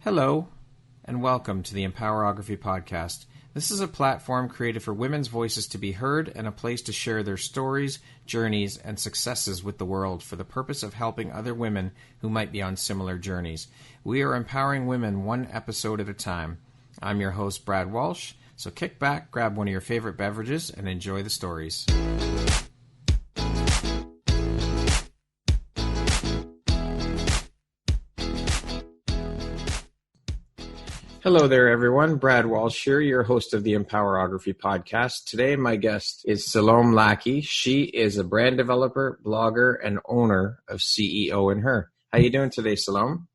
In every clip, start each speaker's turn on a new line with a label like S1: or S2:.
S1: Hello, and welcome to the Empowerography Podcast. This is a platform created for women's voices to be heard and a place to share their stories, journeys, and successes with the world for the purpose of helping other women who might be on similar journeys. We are empowering women one episode at a time. I'm your host, Brad Walsh, so kick back, grab one of your favorite beverages, and enjoy the stories. Hello there, everyone. Brad Walsh here, your host of the Empowerography Podcast. Today, my guest is Siloam Lackey. She is a brand developer, blogger, and owner of CEO in Her. How you doing today, Siloam?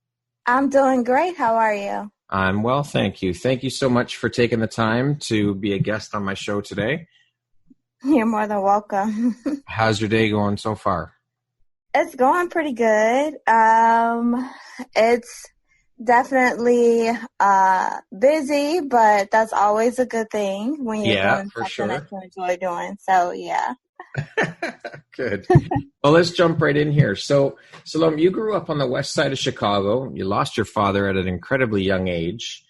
S2: I'm doing great. How are you?
S1: I'm well, thank you. Thank you so much for taking the time to be a guest on my show today.
S2: You're more than welcome.
S1: How's your day going so far?
S2: It's going pretty good. It's definitely busy, but that's always a good thing when you're doing something that you enjoy doing. So, yeah.
S1: Good. Well, let's jump right in here. So, Siloam, you grew up on the west side of Chicago. You lost your father at an incredibly young age,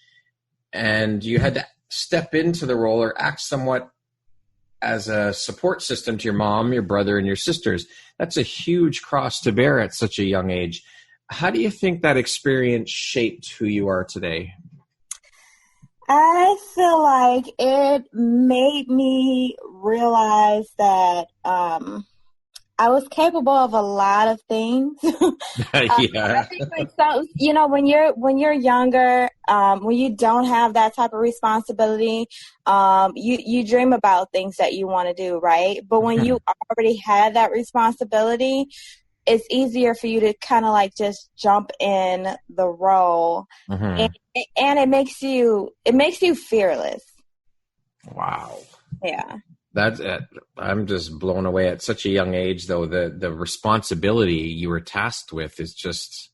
S1: and you had to step into the role or act somewhat as a support system to your mom, your brother, and your sisters. That's a huge cross to bear at such a young age. How do you think that experience shaped who you are today?
S2: I feel like it made me realize that I was capable of a lot of things.
S1: Yeah.
S2: I think like so, when you're younger, when you don't have that type of responsibility, you dream about things that you want to do, right? But when you already had that responsibility, it's easier for you to kind of like just jump in the role, and it makes you fearless.
S1: Wow.
S2: Yeah.
S1: That's it. I'm just blown away at such a young age, though. The responsibility you were tasked with is just,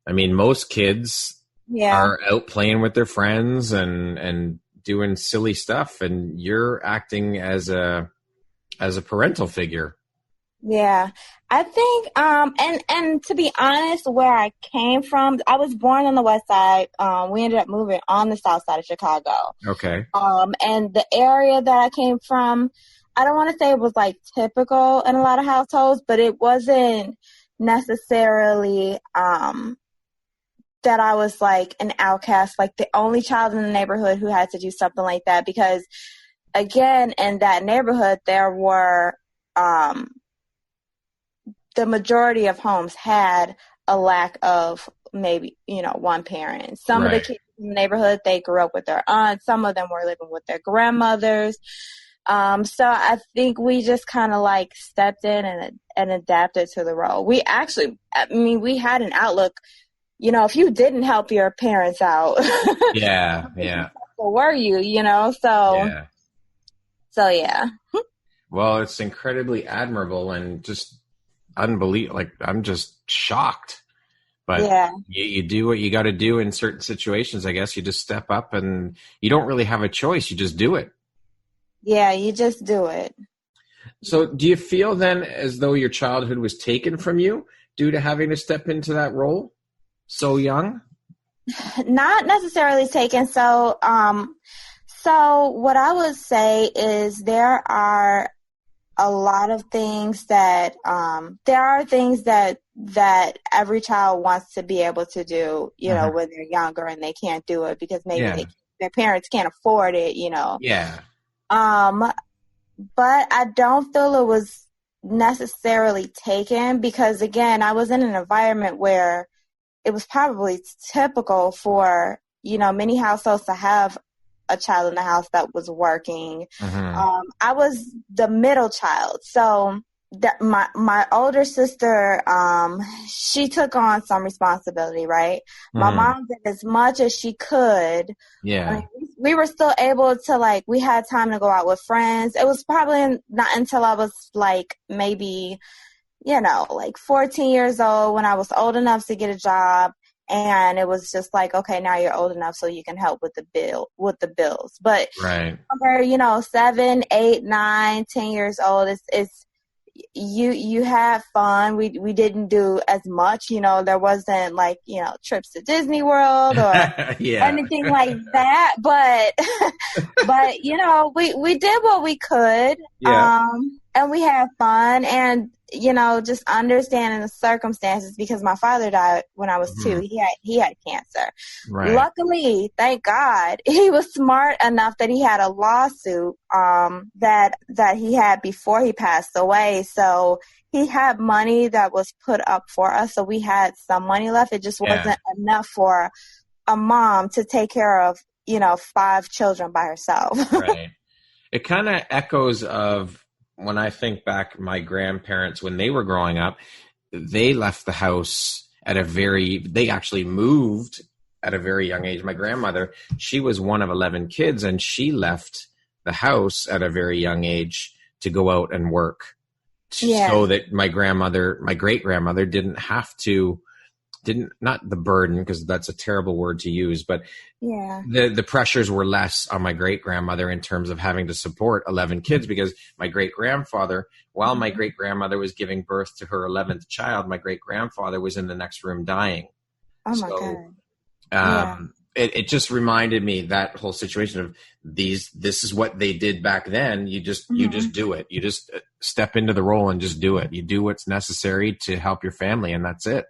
S1: I mean, most kids are out playing with their friends and doing silly stuff, and you're acting as a parental figure.
S2: Yeah, I think, and to be honest, where I came from, I was born on the west side. We ended up moving on the south side of Chicago.
S1: Okay.
S2: And the area that I came from, I don't want to say it was like typical in a lot of households, but it wasn't necessarily, that I was like an outcast, like the only child in the neighborhood who had to do something like that. Because again, in that neighborhood, there were, the majority of homes had a lack of maybe, one parent. Some of the kids in the neighborhood, they grew up with their aunts. Some of them were living with their grandmothers. So I think we just kind of like stepped in and adapted to the role. We actually, we had an outlook, if you didn't help your parents out.
S1: Yeah.
S2: Were you, so yeah.
S1: Well, it's incredibly admirable and just unbelievable. Like, I'm just shocked. But you do what you got to do in certain situations. I guess you just step up and you don't really have a choice. You just do it.
S2: Yeah, you just do it.
S1: So do you feel then as though your childhood was taken from you due to having to step into that role so young?
S2: Not necessarily taken. So what I would say is there are a lot of things that there are things that every child wants to be able to do, when they're younger and they can't do it because maybe their parents can't afford it,
S1: Yeah.
S2: But I don't feel it was necessarily taken because, again, I was in an environment where it was probably typical for, many households to have a child in the house that was working. I was the middle child. So my older sister, she took on some responsibility, right? My mom did as much as she could.
S1: Yeah.
S2: We were still able to, we had time to go out with friends. It was probably not until I was maybe, 14 years old when I was old enough to get a job. And it was just like, okay, now you're old enough so you can help with the bills. But
S1: right.
S2: Younger, 7, 8, 9, 10 years old, it's you had fun. We didn't do as much, there wasn't like, trips to Disney World or anything like that. But, we did what we could. And we had fun and, just understanding the circumstances because my father died when I was 2. He had cancer. Right. Luckily, thank God, he was smart enough that he had a lawsuit that he had before he passed away. So he had money that was put up for us. So we had some money left. It just wasn't enough for a mom to take care of, 5 children by herself. Right.
S1: It kind of echoes of when I think back, my grandparents, when they were growing up, they left the house they actually moved at a very young age. My grandmother, she was one of 11 kids, and she left the house at a very young age to go out and work so that my great-grandmother didn't have to, not the burden, because that's a terrible word to use, but the pressures were less on my great-grandmother in terms of having to support 11 kids, because my great-grandfather, while my great-grandmother was giving birth to her 11th child, my great-grandfather was in the next room dying.
S2: Oh my God.
S1: It just reminded me, that whole situation of this is what they did back then. You just do it. You just step into the role and just do it. You do what's necessary to help your family, and that's it.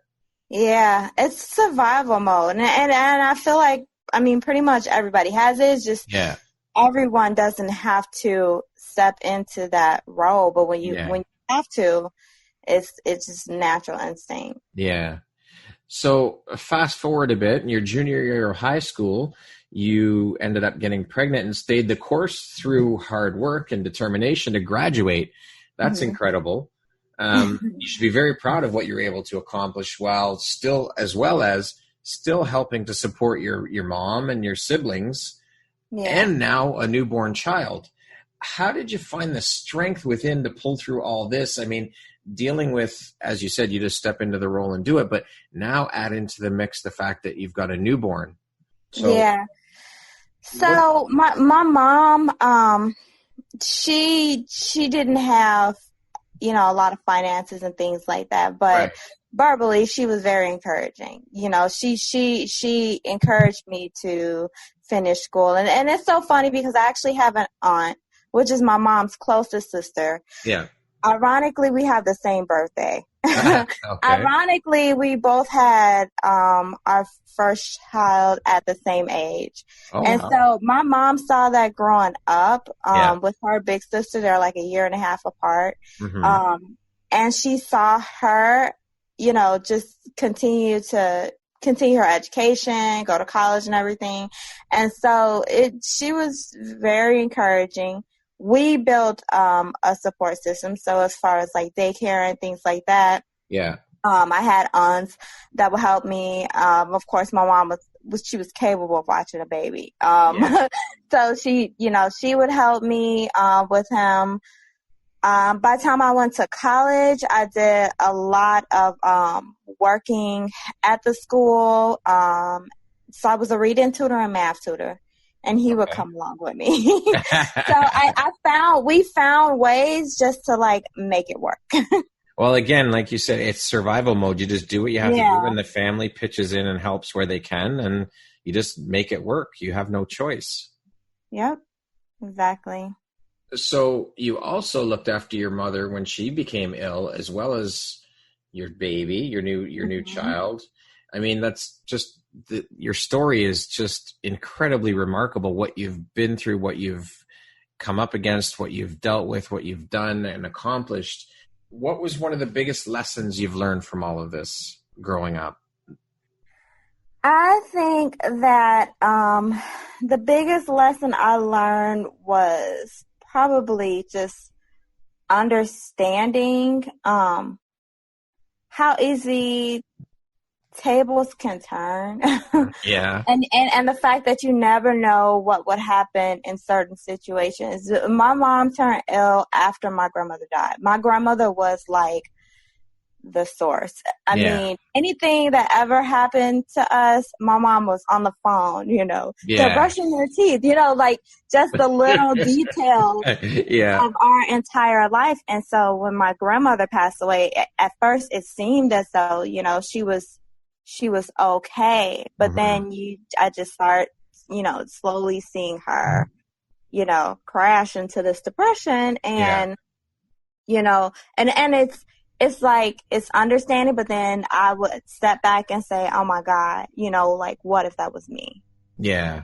S2: Yeah, it's survival mode. And I feel like, pretty much everybody has it. It's just everyone doesn't have to step into that role. But when you have to, it's just natural instinct.
S1: Yeah. So fast forward a bit, in your junior year of high school, you ended up getting pregnant and stayed the course through hard work and determination to graduate. That's incredible. You should be very proud of what you're able to accomplish as well as helping to support your mom and your siblings and now a newborn child. How did you find the strength within to pull through all this? Dealing with, as you said, you just step into the role and do it, but now add into the mix the fact that you've got a newborn.
S2: So my mom, she didn't have, a lot of finances and things like that, but verbally she was very encouraging. She encouraged me to finish school. And it's so funny because I actually have an aunt, which is my mom's closest sister.
S1: Yeah.
S2: Ironically, we have the same birthday. Ironically, we both had our first child at the same age. So my mom saw that growing up with her big sister. They're like a year and a half apart. And she saw her, just continue her education, go to college and everything. And so she was very encouraging. We built a support system. So as far as like daycare and things like that, I had aunts that would help me. Of course, my mom she was capable of watching a baby. So she would help me with him. By the time I went to college, I did a lot of working at the school. So I was a reading tutor and math tutor. And he would come along with me. So we found ways just to like make it work.
S1: Well, again, like you said, it's survival mode. You just do what you have to do, and the family pitches in and helps where they can, and you just make it work. You have no choice.
S2: Yep, exactly.
S1: So you also looked after your mother when she became ill, as well as your baby, your new child. That's just your story is just incredibly remarkable. What you've been through, what you've come up against, what you've dealt with, what you've done and accomplished. What was one of the biggest lessons you've learned from all of this growing up?
S2: I think that the biggest lesson I learned was probably just understanding how easy tables can turn.
S1: Yeah.
S2: And the fact that you never know what would happen in certain situations. My mom turned ill after my grandmother died. My grandmother was like the source. I mean, anything that ever happened to us, my mom was on the phone, they're brushing their teeth, like just the little details of our entire life. And so when my grandmother passed away, at first it seemed as though, she was okay. But then I just start, slowly seeing her, crash into this depression and, and it's like, it's understanding, but then I would step back and say, oh my God, like, what if that was me?
S1: Yeah.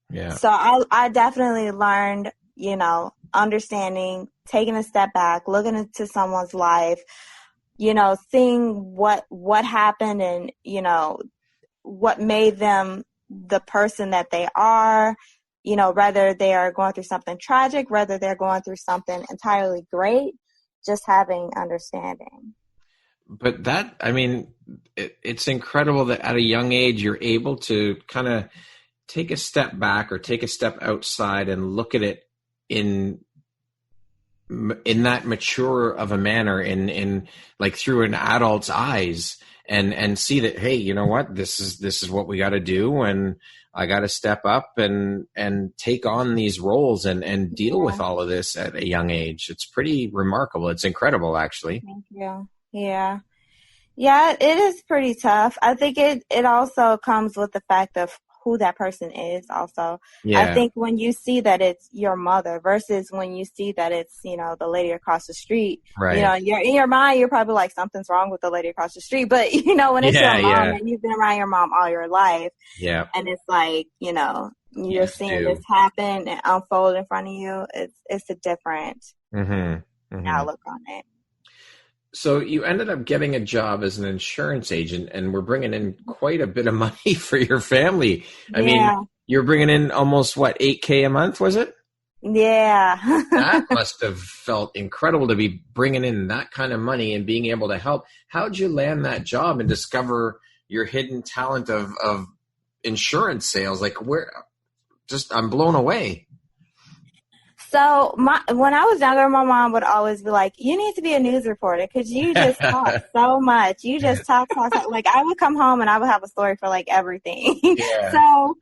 S1: Yeah.
S2: So I definitely learned, understanding, taking a step back, looking into someone's life, seeing what happened and, what made them the person that they are, whether they are going through something tragic, whether they're going through something entirely great, just having understanding.
S1: But that, I mean, it's incredible that at a young age, you're able to kind of take a step back or take a step outside and look at it in that mature of a manner, in like through an adult's eyes, and see that, hey, you know what, this is what we got to do, and I got to step up and take on these roles and deal with all of this at a young age. It's pretty remarkable. It's incredible, actually.
S2: Thank you. Yeah. Yeah, it is pretty tough. I think it also comes with the fact of who that person is also. Yeah. I think when you see that it's your mother versus when you see that it's, the lady across the street,
S1: right.
S2: You're in your mind, you're probably like, something's wrong with the lady across the street. But, when it's your mom and you've been around your mom all your life, and it's like, you're seeing this happen and unfold in front of you, it's a different outlook on it.
S1: So you ended up getting a job as an insurance agent, and we're bringing in quite a bit of money for your family. I mean, you're bringing in almost, $8K a month, was it?
S2: Yeah.
S1: That must have felt incredible to be bringing in that kind of money and being able to help. How'd you land that job and discover your hidden talent of insurance sales? Like, I'm blown away.
S2: So when I was younger, my mom would always be like, you need to be a news reporter because you just talk so much. You just talk. Like, I would come home and I would have a story for like everything. Yeah. So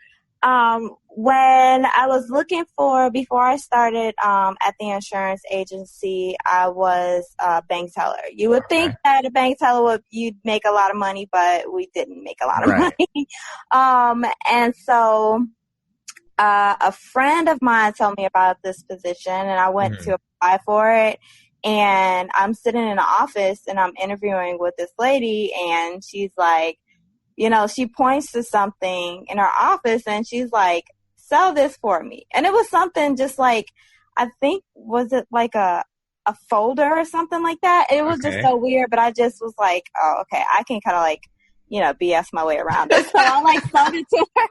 S2: when I was looking before I started at the insurance agency, I was a bank teller. You would think that a bank teller you'd make a lot of money, but we didn't make a lot of money. And so a friend of mine told me about this position, and I went to apply for it. And I'm sitting in the office, and I'm interviewing with this lady, and she's like, she points to something in her office, and she's like, sell this for me. And it was something just like, I think, was it like a folder or something like that? It was just so weird, but I just was like, oh, okay, I can kind of like, BS my way around it. So I like sold it to her.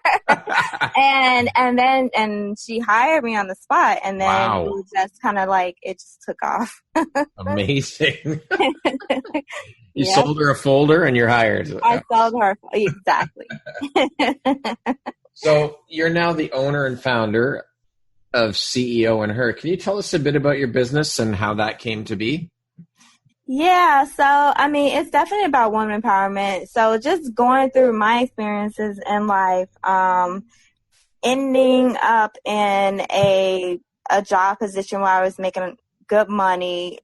S2: and she hired me on the spot. And then it was just kind of like, it just took off.
S1: Amazing. You sold her a folder and you're hired.
S2: I sold her. Exactly.
S1: So you're now the owner and founder of CEO and Her. Can you tell us a bit about your business and how that came to be?
S2: Yeah, so, I mean, it's definitely about women empowerment. So just going through my experiences in life, ending up in a job position where I was making good money,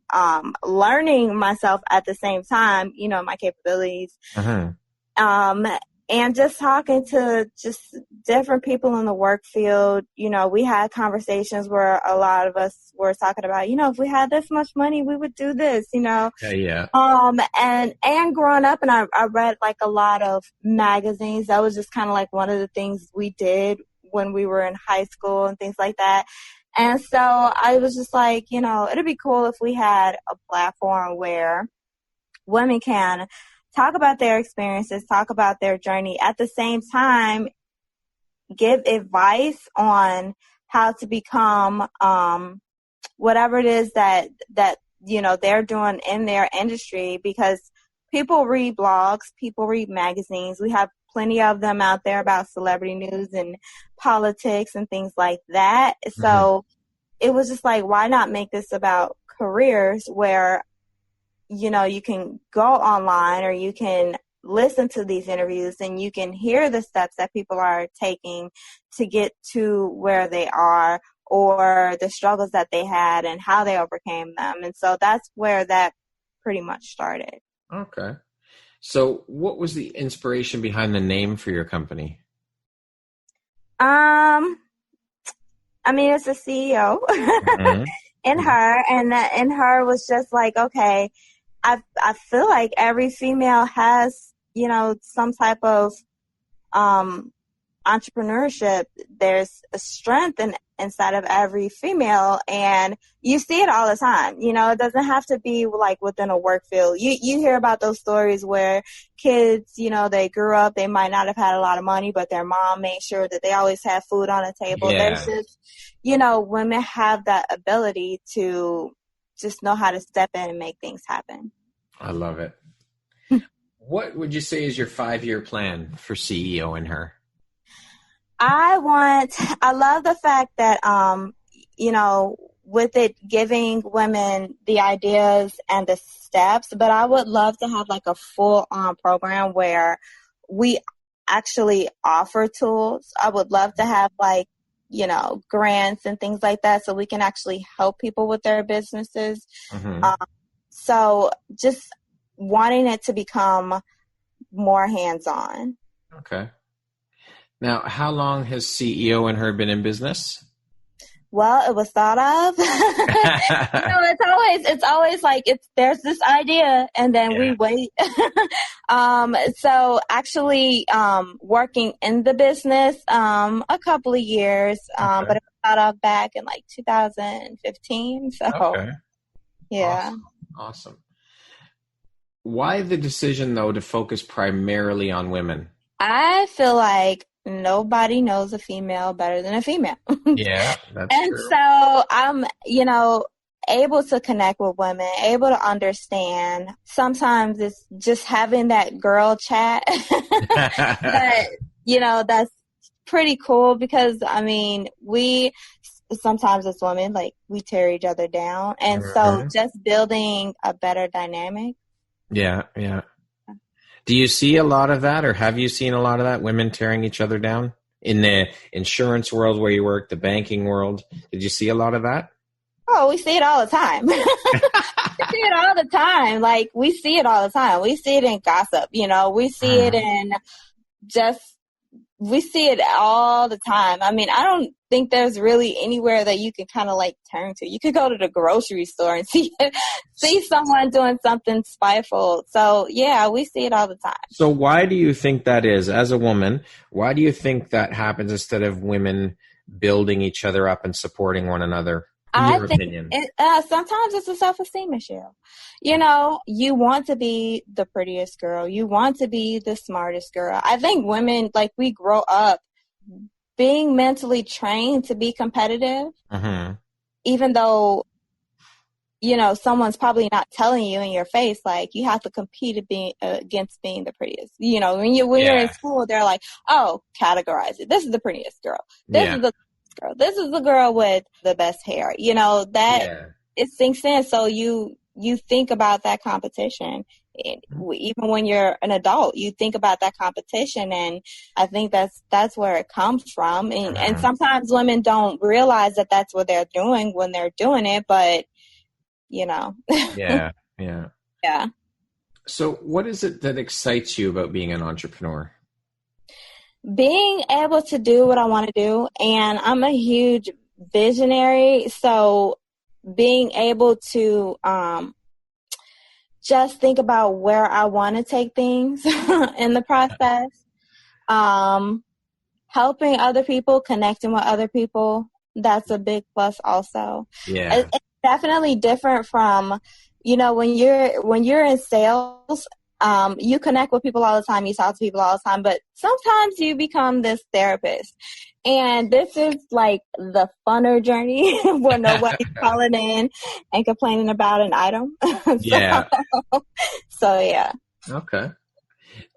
S2: learning myself at the same time, my capabilities, and just talking to just different people in the work field. We had conversations where a lot of us were talking about, if we had this much money, we would do this,
S1: Yeah.
S2: And growing up, and I read like a lot of magazines. That was just kind of like one of the things we did when we were in high school and things like that. And so I was just like, it'd be cool if we had a platform where women can talk about their experiences, talk about their journey, at the same time, give advice on how to become whatever it is that they're doing in their industry, because people read blogs, people read magazines. We have plenty of them out there about celebrity news and politics and things like that. So it was just like, why not make this about careers where you can go online or you can listen to these interviews and you can hear the steps that people are taking to get to where they are, or the struggles that they had and how they overcame them. And so that's where that pretty much started.
S1: Okay. So what was the inspiration behind the name for your company?
S2: It's the CEO in her, and that in her was just like, okay, I feel like every female has, some type of entrepreneurship. There's a strength inside of every female, and you see it all the time. It doesn't have to be like within a work field. You hear about those stories where kids, they grew up, they might not have had a lot of money, but their mom made sure that they always had food on the table.
S1: Yeah.
S2: There's just, women have that ability to just know how to step in and make things happen.
S1: I love it. What would you say is your 5-year plan for CEO in her?
S2: I love the fact that, with it giving women the ideas and the steps, but I would love to have like a full-on program where we actually offer tools. I would love to have like, grants and things like that so we can actually help people with their businesses. So just wanting it to become more hands-on.
S1: Okay. Now, how long has CEO in her been in business?
S2: Well, it was thought of. It's always like there's this idea, and then we wait. So actually, working in the business, a couple of years, but it was thought of back in like 2015. So, yeah,
S1: awesome. Why the decision though to focus primarily on women?
S2: I feel like nobody knows a female better than a female.
S1: Yeah, that's
S2: and
S1: true.
S2: So I'm, able to connect with women, able to understand. Sometimes it's just having that girl chat. But, that's pretty cool because, we sometimes as women, like, we tear each other down. And so just building a better dynamic.
S1: Yeah, yeah. Do you see a lot of that, or have you seen a lot of that, women tearing each other down? In the insurance world where you work, the banking world, did you see a lot of that?
S2: Oh, we see it all the time. We see it all the time. Like, we see it all the time. We see it in gossip, we see it in we see it all the time. I don't think there's really anywhere that you can kind of like turn to. You could go to the grocery store and see someone doing something spiteful. So yeah, we see it all the time.
S1: So why do you think that is? As a woman, why do you think that happens instead of women building each other up and supporting one another? I think
S2: sometimes it's a self-esteem issue. You want to be the prettiest girl. You want to be the smartest girl. I think women, like, we grow up being mentally trained to be competitive, even though, someone's probably not telling you in your face, like, you have to compete against being the prettiest. When you're in school, they're like, oh, categorize it. This is the prettiest girl. This is the girl. This is the girl with the best hair. It sinks in. So you think about that competition. Even when you're an adult, you think about that competition, and I think that's where it comes from. And sometimes women don't realize that that's what they're doing when they're doing it, but Yeah.
S1: So what is it that excites you about being an entrepreneur?
S2: Being able to do what I want to do, and I'm a huge visionary, so being able to just think about where I want to take things in the process, helping other people, connecting with other people, that's a big plus also.
S1: Yeah.
S2: It's definitely different from, when you're in sales, you connect with people all the time, you talk to people all the time, but sometimes you become this therapist. And this is like the funner journey where nobody's calling in and complaining about an item. So yeah.
S1: Okay.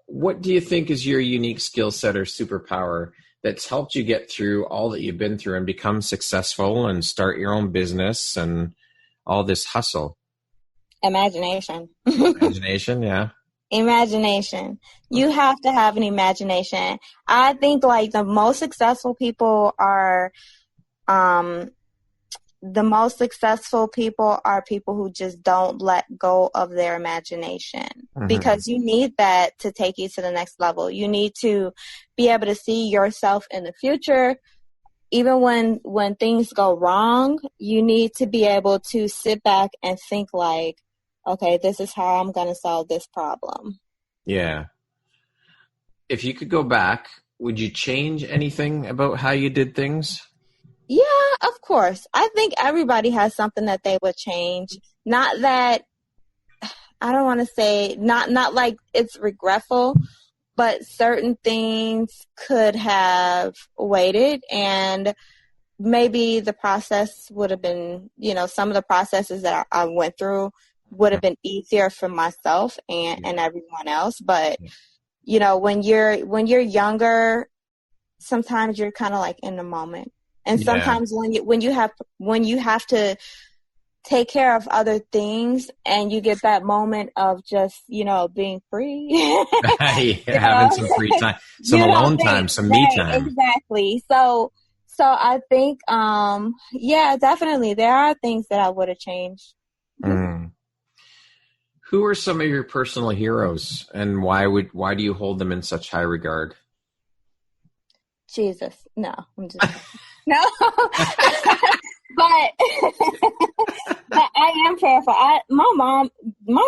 S1: What do you think is your unique skill set or superpower that's helped you get through all that you've been through and become successful and start your own business and all this hustle?
S2: Imagination.
S1: Imagination, yeah.
S2: Imagination. You have to have an imagination. I think like the most successful people are people who just don't let go of their imagination, because you need that to take you to the next level. You need to be able to see yourself in the future. Even when things go wrong, you need to be able to sit back and think like, okay, this is how I'm going to solve this problem.
S1: Yeah. If you could go back, would you change anything about how you did things?
S2: Yeah, of course. I think everybody has something that they would change. Not that, I don't want to say, not like it's regretful, but certain things could have waited, and maybe the process would have been, some of the processes that I went through would have been easier for myself and everyone else. But, when you're younger, sometimes you're kind of like in the moment. And sometimes when you have to take care of other things and you get that moment of just, being free.
S1: Having some free time, some alone time, some me time.
S2: Exactly. So I think, definitely there are things that I would have changed.
S1: Who are some of your personal heroes, and why do you hold them in such high regard?
S2: Jesus. No, I'm just no. But I am prayerful. My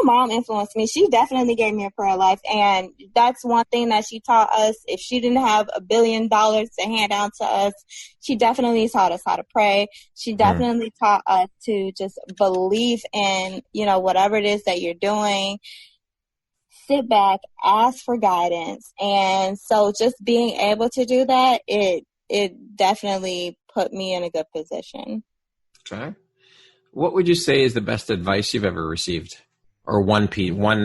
S2: mom influenced me. She definitely gave me a prayer life, and that's one thing that she taught us. If she didn't have $1 billion to hand out to us, she definitely taught us how to pray. She definitely taught us to just believe in, whatever it is that you're doing. Sit back, ask for guidance. And so just being able to do that, it definitely put me in a good position.
S1: Okay. What would you say is the best advice you've ever received? Or one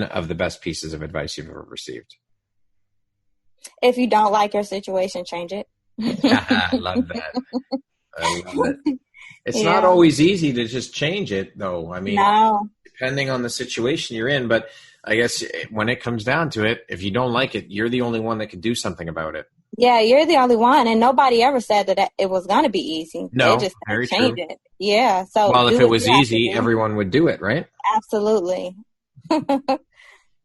S1: of the best pieces of advice you've ever received?
S2: If you don't like your situation, change it.
S1: I love that. I love it. It's not always easy to just change it, though. I mean, depending on the situation you're in. But I guess when it comes down to it, if you don't like it, you're the only one that can do something about it.
S2: Yeah, you're the only one, and nobody ever said that it was going to be easy.
S1: No,
S2: they just
S1: very
S2: changed
S1: true.
S2: it. Yeah, so
S1: if it was easy, everyone would do it, right?
S2: Absolutely.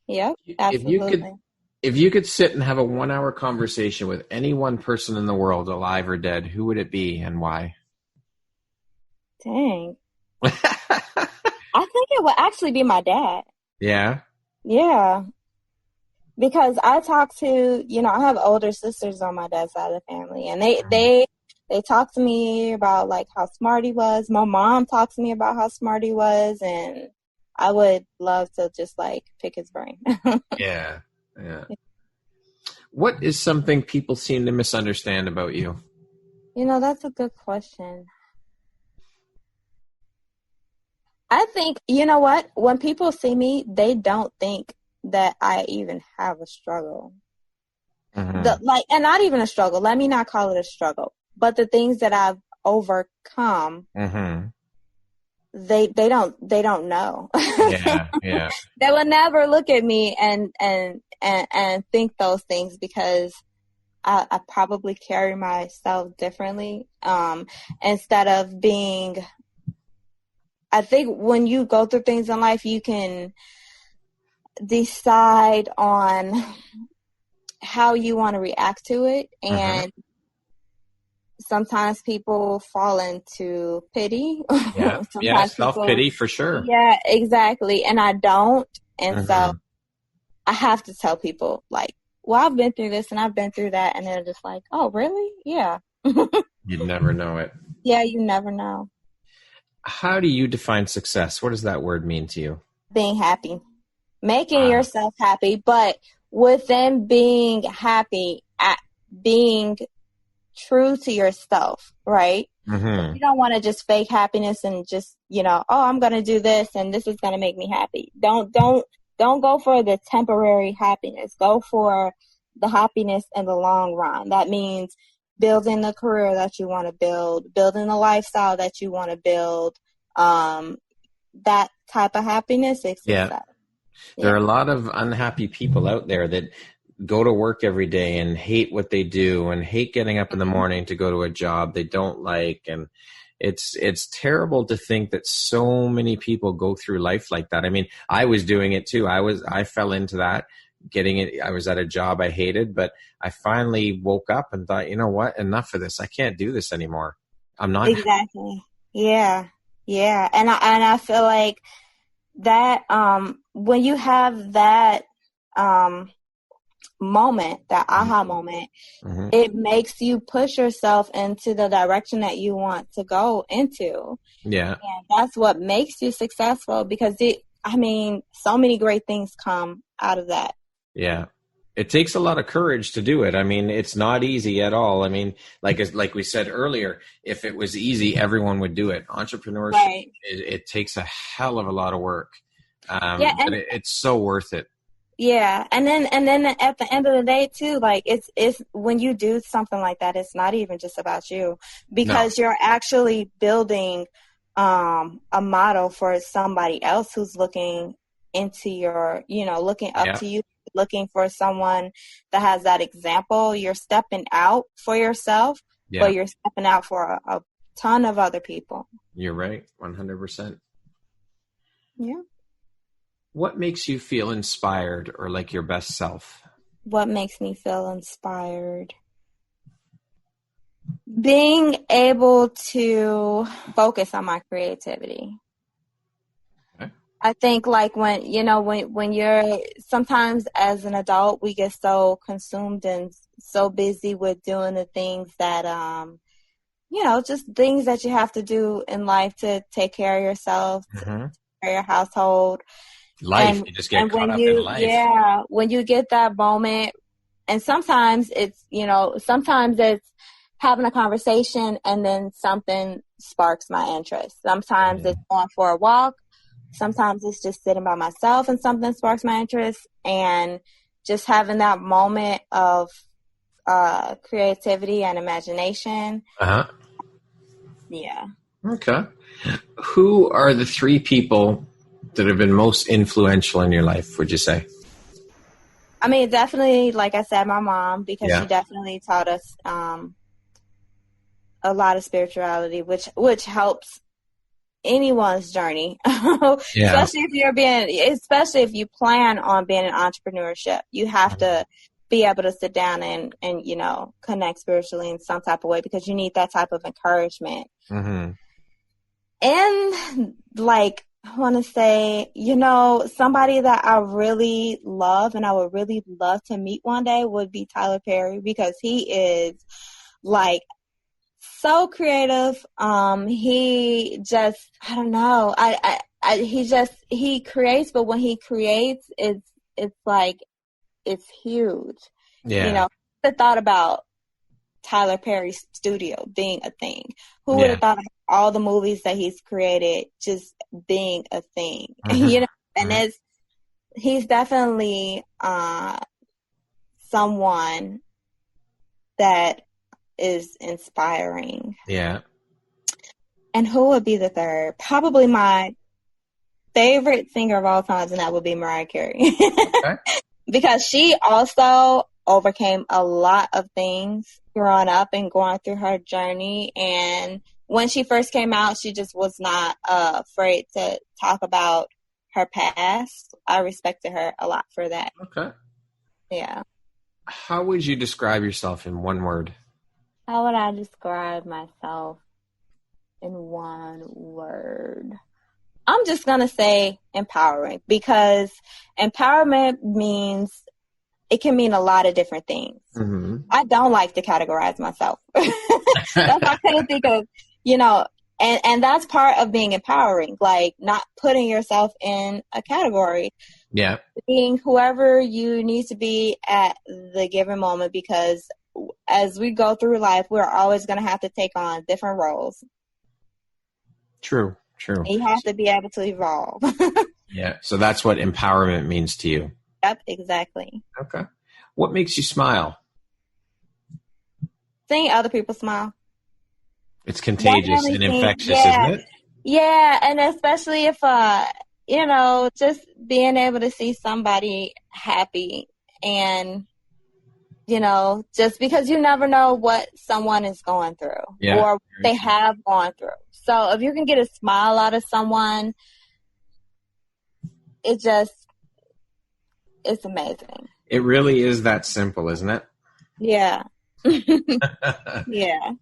S2: Yep, absolutely.
S1: If you could sit and have a 1-hour conversation with any one person in the world, alive or dead, who would it be and why?
S2: Dang. I think it would actually be my dad.
S1: Yeah?
S2: Yeah. Because I talk to, I have older sisters on my dad's side of the family, and they talk to me about like how smart he was. My mom talks to me about how smart he was, and I would love to just like pick his brain.
S1: Yeah. What is something people seem to misunderstand about you?
S2: That's a good question. I think, you know what? When people see me, they don't think that I even have a struggle. And not even a struggle. Let me not call it a struggle. But the things that I've overcome, they don't know.
S1: Yeah.
S2: They will never look at me and think those things, because I probably carry myself differently. Instead of being, I think when you go through things in life, you can decide on how you want to react to it, and sometimes people fall into pity.
S1: Self-pity for sure.
S2: Yeah, exactly. And I don't. And so I have to tell people like, well, I've been through this and I've been through that, and they're just like, oh, really? Yeah.
S1: You'd never know it.
S2: Yeah, you never know.
S1: How do you define success? What does that word mean to you?
S2: Being happy. Making yourself happy, but within being happy, being true to yourself, right? You don't want to just fake happiness and just, I'm going to do this and this is going to make me happy. Don't go for the temporary happiness. Go for the happiness in the long run. That means building the career that you want to build, building the lifestyle that you want to build, that type of happiness is
S1: Yeah.
S2: success.
S1: There are a lot of unhappy people out there that go to work every day and hate what they do and hate getting up in the morning to go to a job they don't like. And it's terrible to think that so many people go through life like that. I mean, I was doing it too. I fell into that, getting it. I was at a job I hated, but I finally woke up and thought, you know what? Enough of this. I can't do this anymore. I'm not.
S2: Exactly. Yeah. Yeah. And I feel like that, when you have that, moment, that aha moment, it makes you push yourself into the direction that you want to go into.
S1: Yeah.
S2: And that's what makes you successful, because so many great things come out of that.
S1: Yeah. It takes a lot of courage to do it. I mean, it's not easy at all. I mean, like we said earlier, if it was easy, everyone would do it. Entrepreneurship, right. It takes a hell of a lot of work. But it's so worth it.
S2: Yeah. And then at the end of the day too, like it's when you do something like that, it's not even just about you, because you're actually building a model for somebody else who's looking into your, looking up to you, looking for someone that has that example. You're stepping out for yourself, but you're stepping out for a ton of other people.
S1: You're right. 100%.
S2: Yeah.
S1: What makes you feel inspired or like your best self?
S2: What makes me feel inspired? Being able to focus on my creativity. Okay. I think like when you're, sometimes as an adult, we get so consumed and so busy with doing the things that, just things that you have to do in life to take care of yourself, to take care of your household.
S1: You just get caught up in life.
S2: Yeah, when you get that moment, and sometimes it's having a conversation and then something sparks my interest. Sometimes it's going for a walk. Sometimes it's just sitting by myself and something sparks my interest, and just having that moment of creativity and imagination. Yeah.
S1: Okay. Who are the 3 people that have been most influential in your life, would you say?
S2: I mean, definitely, like I said, my mom, because she definitely taught us a lot of spirituality, which helps anyone's journey. Especially if you plan on being in entrepreneurship, you have to be able to sit down and connect spiritually in some type of way, because you need that type of encouragement. And like, I want to say, somebody that I really love and I would really love to meet one day would be Tyler Perry, because he is like so creative. He just, I don't know. He creates, but when he creates, it's like, it's huge.
S1: Yeah.
S2: The thought about Tyler Perry's studio being a thing. Who would have thought of all the movies that he's created just being a thing? And he's definitely someone that is inspiring.
S1: Yeah.
S2: And who would be the third? Probably my favorite singer of all times, and that would be Mariah Carey. Okay. Because she also overcame a lot of things growing up and going through her journey. And when she first came out, she just was not afraid to talk about her past. I respected her a lot for that.
S1: Okay.
S2: Yeah.
S1: How would you describe yourself in one word?
S2: How would I describe myself in one word? I'm just going to say empowering, because empowerment means, it can mean a lot of different things. I don't like to categorize myself. That's what I couldn't think of, and that's part of being empowering, like not putting yourself in a category.
S1: Yeah.
S2: Being whoever you need to be at the given moment, because as we go through life, we're always going to have to take on different roles.
S1: True.
S2: You have to be able to evolve.
S1: Yeah. So that's what empowerment means to you.
S2: Yep, exactly.
S1: Okay. What makes you smile?
S2: Seeing other people smile.
S1: It's contagious and infectious, isn't it?
S2: Yeah, and especially if, just being able to see somebody happy and, just because you never know what someone is going through or they have gone through. So if you can get a smile out of someone, it's amazing.
S1: It really is that simple, isn't it?
S2: Yeah. Yeah.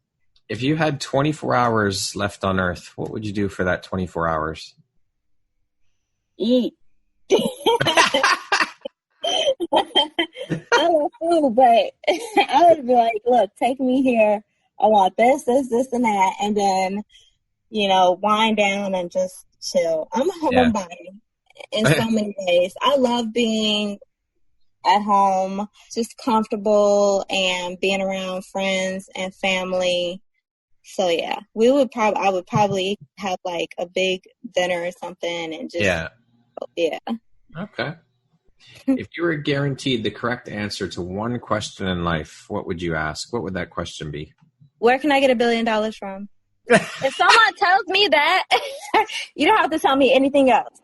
S1: If you had 24 hours left on Earth, what would you do for that 24 hours?
S2: Eat. I love food, but I would be like, look, take me here. I want this, and that. And then, wind down and just chill. I'm a homebody in so many ways. I love being at home, just comfortable and being around friends and family. So yeah, I would probably have like a big dinner or something and just yeah.
S1: Okay. If you were guaranteed the correct answer to one question in life, what would you ask? What would that question be?
S2: Where can I get $1 billion from? If someone tells me that, you don't have to tell me anything else.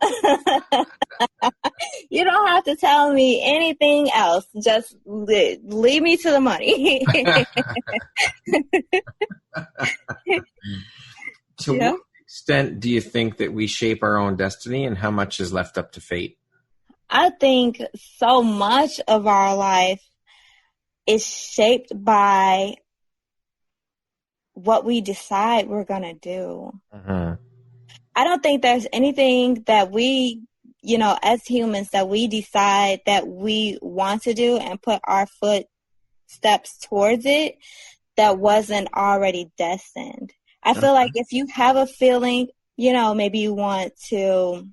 S2: You don't have to tell me anything else. Just lead me to the money.
S1: To what extent do you think that we shape our own destiny, and how much is left up to fate?
S2: I think so much of our life is shaped by what we decide we're going to do.
S1: Mm-hmm.
S2: I don't think there's anything that we, as humans, that we decide that we want to do and put our footsteps towards it that wasn't already destined. I feel like if you have a feeling, maybe you want to,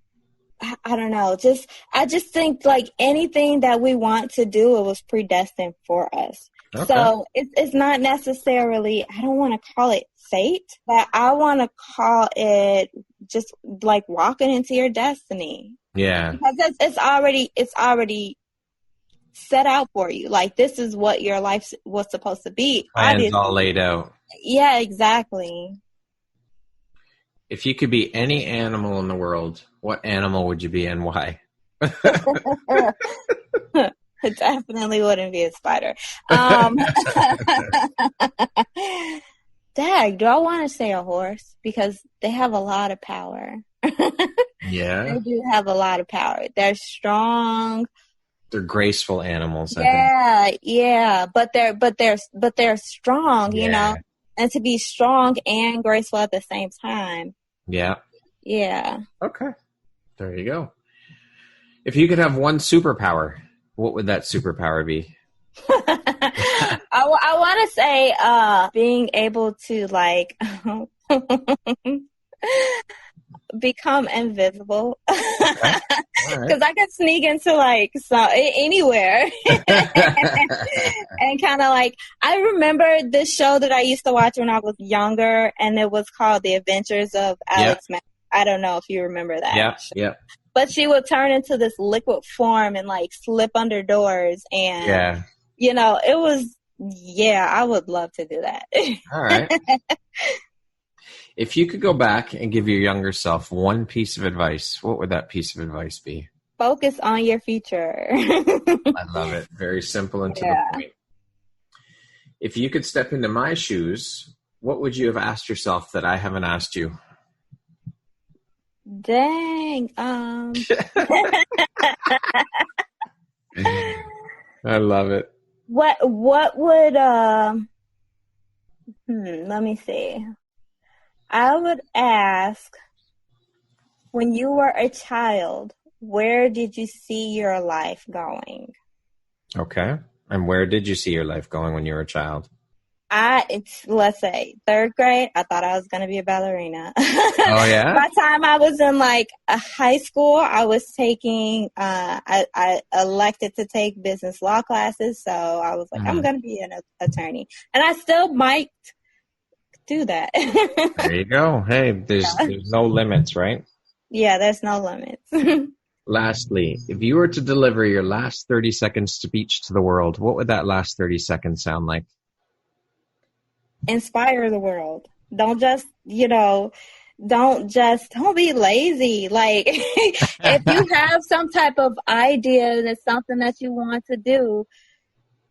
S2: I don't know, I just think like anything that we want to do, it was predestined for us. Okay. So it's not necessarily, I don't want to call it fate, but I want to call it just like walking into your destiny.
S1: Yeah.
S2: Because it's already set out for you. Like, this is what your life was supposed to be.
S1: Plans all laid out.
S2: Yeah, exactly.
S1: If you could be any animal in the world, what animal would you be and why?
S2: It definitely wouldn't be a spider. Dang, do I want to say a horse? Because they have a lot of power.
S1: Yeah.
S2: They do have a lot of power. They're strong.
S1: They're graceful animals.
S2: Yeah. But they're strong, and to be strong and graceful at the same time.
S1: Yeah.
S2: Yeah.
S1: Okay. There you go. If you could have one superpower, what would that superpower be?
S2: I want to say being able to like become invisible. Okay. Because I could sneak into like anywhere and kind of like, I remember this show that I used to watch when I was younger, and it was called The Adventures of Alex Mack. I don't know if you remember that.
S1: Yeah.
S2: But she would turn into this liquid form and like slip under doors, and it was I would love to do that.
S1: All right. If you could go back and give your younger self one piece of advice, what would that piece of advice be?
S2: Focus on your future.
S1: I love it. Very simple and to the point. If you could step into my shoes, what would you have asked yourself that I haven't asked you?
S2: Dang.
S1: I love it.
S2: What would let me see. I would ask, when you were a child, where did you see your life going? Okay.
S1: And where did you see your life going when you were a child?
S2: Let's say 3rd grade, I thought I was going to be a ballerina.
S1: Oh, yeah?
S2: By the time I was in like a high school, I was taking, I elected to take business law classes. So I was like, I'm going to be an attorney. And I still might do that.
S1: There you go. Hey, there's no limits, right?
S2: Yeah, there's no limits.
S1: Lastly, if you were to deliver your last 30-second speech to the world, what would that last 30 seconds sound like?
S2: Inspire the world. Don't just, don't be lazy. Like, if you have some type of idea that's something that you want to do,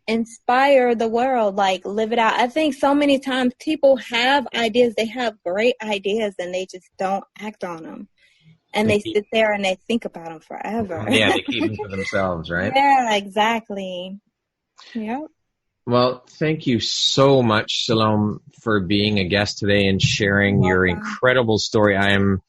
S2: inspire the world, like live it out. I think so many times people have ideas, they have great ideas, and they just don't act on them. And they sit there and they think about them forever.
S1: Yeah, they keep them for themselves, right?
S2: Yeah, exactly. Yep.
S1: Well, thank you so much, Siloam, for being a guest today and sharing your incredible story. I am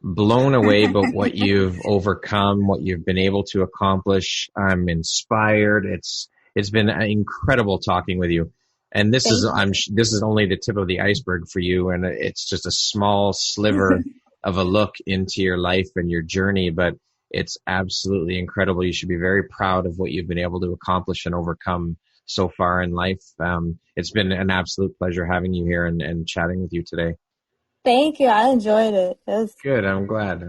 S1: blown away by what you've overcome, what you've been able to accomplish. I'm inspired. It's been incredible talking with you. And this is only the tip of the iceberg for you, and it's just a small sliver of a look into your life and your journey, but it's absolutely incredible. You should be very proud of what you've been able to accomplish and overcome so far in life. It's been an absolute pleasure having you here and chatting with you today.
S2: Thank you. I enjoyed it.
S1: Good. I'm glad.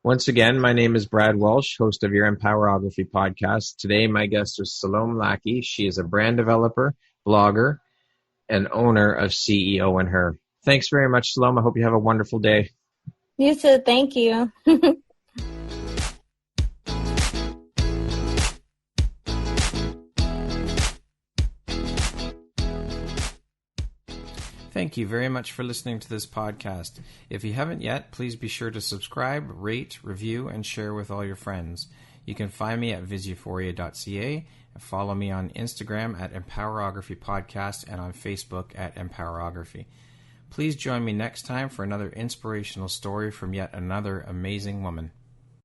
S1: Once again, my name is Brad Walsh, host of your Empowerography Podcast. Today, my guest is Siloam Lackey. She is a brand developer, blogger, and owner of CEO and Her. Thanks very much, Siloam. I hope you have a wonderful day.
S2: You too. Thank you.
S1: Thank you very much for listening to this podcast. If you haven't yet, please be sure to subscribe, rate, review, and share with all your friends. You can find me at visuphoria.ca and follow me on Instagram at Empowerography Podcast and on Facebook at Empowerography. Please join me next time for another inspirational story from yet another amazing woman.